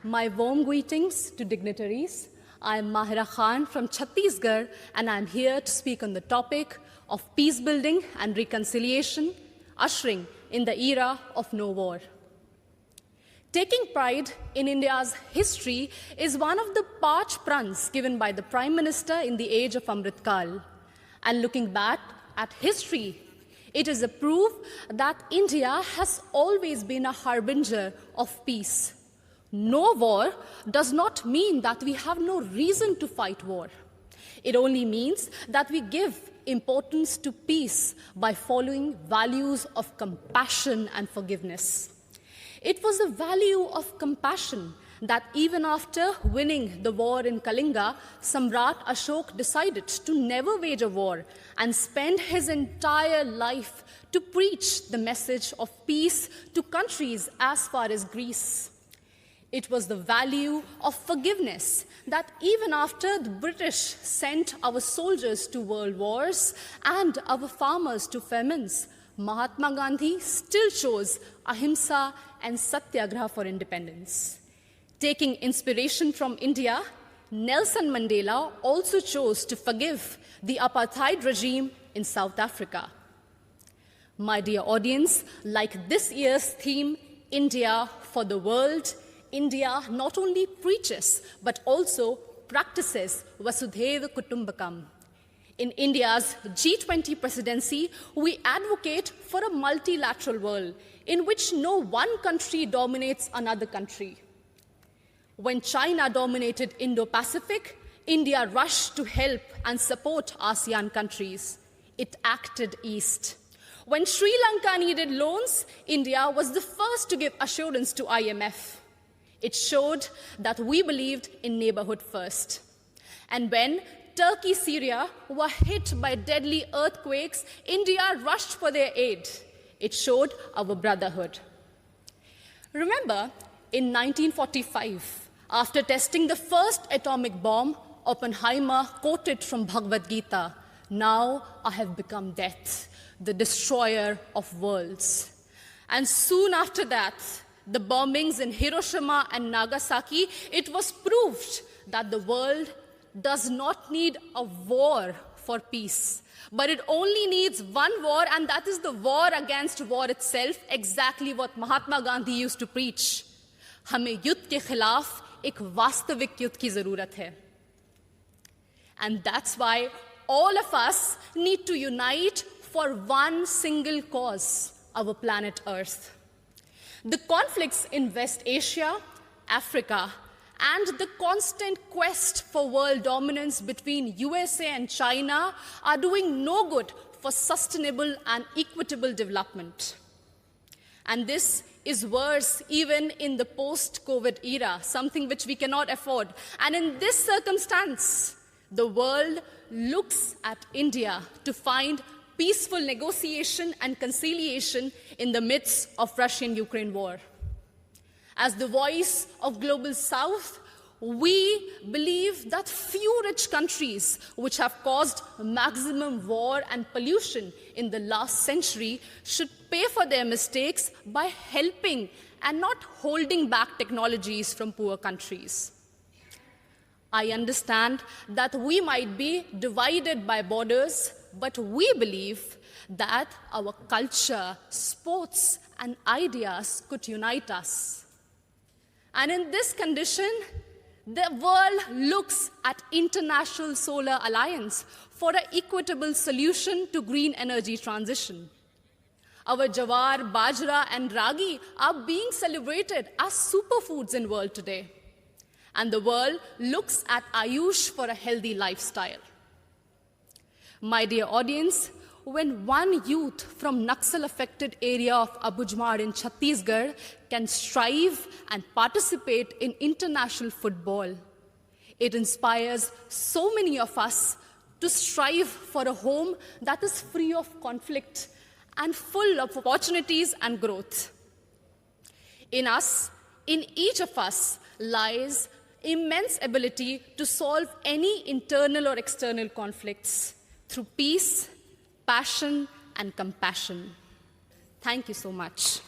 My warm greetings to dignitaries. I am Mahira Khan from Chhattisgarh, and I am here to speak on the topic of peace building and reconciliation, ushering in the era of no war. Taking pride in India's history is one of the parch prans given by the Prime Minister in the age of Amrit Kal. And looking back at history, it is a proof that India has always been a harbinger of peace. No war does not mean that we have no reason to fight war. It only means that we give importance to peace by following values of compassion and forgiveness. It was the value of compassion that even after winning the war in Kalinga, Samrat Ashok decided to never wage a war and spend his entire life to preach the message of peace to countries as far as Greece. It was the value of forgiveness that even after the British sent our soldiers to world wars and our farmers to famines, Mahatma Gandhi still chose ahimsa and satyagraha for independence. Taking inspiration from India, Nelson Mandela also chose to forgive the apartheid regime in South Africa. My dear audience, like this year's theme, India for the World, India not only preaches but also practices Vasudhaiva Kutumbakam. In India's G20 presidency, we advocate for a multilateral world in which no one country dominates another country. When China dominated Indo-Pacific, India rushed to help and support ASEAN countries. It acted east. When Sri Lanka needed loans, India was the first to give assurance to IMF. It showed that we believed in neighborhood first. And when Turkey, Syria were hit by deadly earthquakes, India rushed for their aid. It showed our brotherhood. Remember, in 1945, after testing the first atomic bomb, Oppenheimer quoted from Bhagavad Gita, "Now I have become death, the destroyer of worlds." And soon after that, the bombings in Hiroshima and Nagasaki, it was proved that the world does not need a war for peace, but it only needs one war, and that is the war against war itself, exactly what Mahatma Gandhi used to preach. हमें युद्ध के खिलाफ एक वास्तविक युद्ध की जरूरत है. And that's why all of us need to unite for one single cause, our planet Earth. The conflicts in West Asia, Africa, and the constant quest for world dominance between USA and China are doing no good for sustainable and equitable development. And this is worse even in the post-COVID era, something which we cannot afford. And in this circumstance, the world looks at India to find peaceful negotiation and conciliation in the midst of Russian-Ukraine war. As the voice of Global South, we believe that few rich countries which have caused maximum war and pollution in the last century should pay for their mistakes by helping and not holding back technologies from poor countries. I understand that we might be divided by borders, but we believe that our culture, sports, and ideas could unite us. And in this condition, the world looks at International Solar Alliance for an equitable solution to green energy transition. Our jawar, bajra, and ragi are being celebrated as superfoods in the world today. And the world looks at Ayush for a healthy lifestyle. My dear audience, when one youth from Naxal-affected area of Abujmar in Chhattisgarh can strive and participate in international football, it inspires so many of us to strive for a home that is free of conflict and full of opportunities and growth. In us, in each of us, lies immense ability to solve any internal or external conflicts through peace, passion, and compassion. Thank you so much.